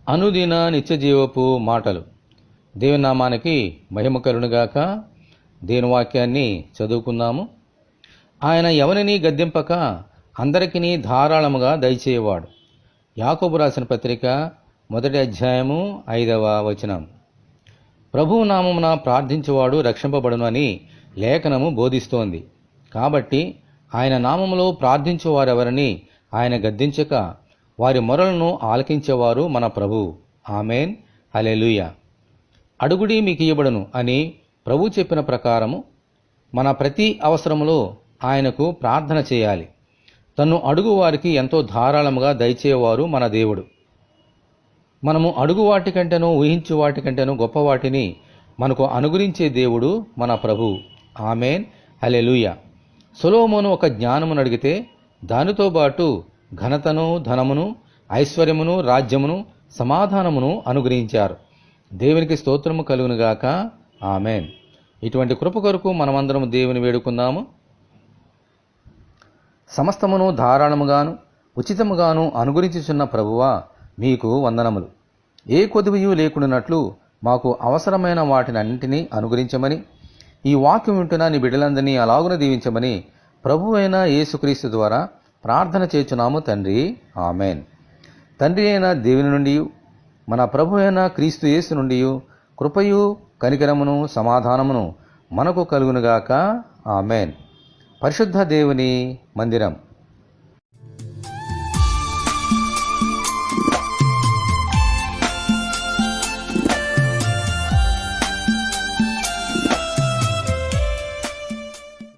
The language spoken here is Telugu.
అనుదిన నిత్యజీవపు మాటలు. దేవుని నామానికి మహిమ కలుగునుగాక. దేవుని వాక్యాన్ని చదువుకుందాము. ఆయన ఎవరిని గద్దింపక అందరికీ ధారాళముగా దయచేయవాడు. యాకోబు రాసిన పత్రిక 1వ అధ్యాయము 5వ వచనం. ప్రభువు నామమున ప్రార్థించువాడు రక్షింపబడును అని లేఖనము బోధిస్తోంది. కాబట్టి ఆయన నామములో ప్రార్థించువారెవరని ఆయన గద్దించక వారి మొరలను ఆలకించేవారు మన ప్రభువు. ఆమెన్, హల్లెలూయా. అడుగుడి మీకు ఇయ్యబడును అని ప్రభు చెప్పిన ప్రకారము మన ప్రతి అవసరములో ఆయనకు ప్రార్థన చేయాలి. తన్ను అడుగు వారికి ఎంతో ధారాళముగా దయచేవారు మన దేవుడు. మనము అడుగు వాటికంటేనూ ఊహించు వాటికంటేనూ గొప్ప వాటిని మనకు అనుగ్రహించే దేవుడు మన ప్రభువు. ఆమెన్, హల్లెలూయా. సొలొమోను ఒక జ్ఞానమును అడిగితే దానితో పాటు ఘనతను, ధనమును, ఐశ్వర్యమును, రాజ్యమును, సమాధానమును అనుగ్రహించారు. దేవునికి స్తోత్రము కలుగునుగాక. ఆమెన్. ఇటువంటి కృప కొరకు మనమందరం దేవుని వేడుకుందాము. సమస్తమును ధారాళముగాను ఉచితముగాను అనుగ్రహించుచున్న ప్రభువా, మీకు వందనములు. ఏ కొదువయు లేకుండానట్లు మాకు అవసరమైన వాటినన్నింటినీ అనుగ్రహించమని, ఈ వాక్యం వింటున్న నీ బిడ్డలందరినీ అలాగున దీవించమని ప్రభువు అయిన యేసుక్రీస్తు ద్వారా ప్రార్థన చేయుచున్నాము తండ్రి. ఆమెన్. తండ్రి అయిన దేవుని నుండి, మన ప్రభు అయిన క్రీస్తు యేసు నుండి కృపయు, కనికరమును, సమాధానమును మనకు కలుగునుగాక. ఆమెన్. పరిశుద్ధ దేవుని మందిరం.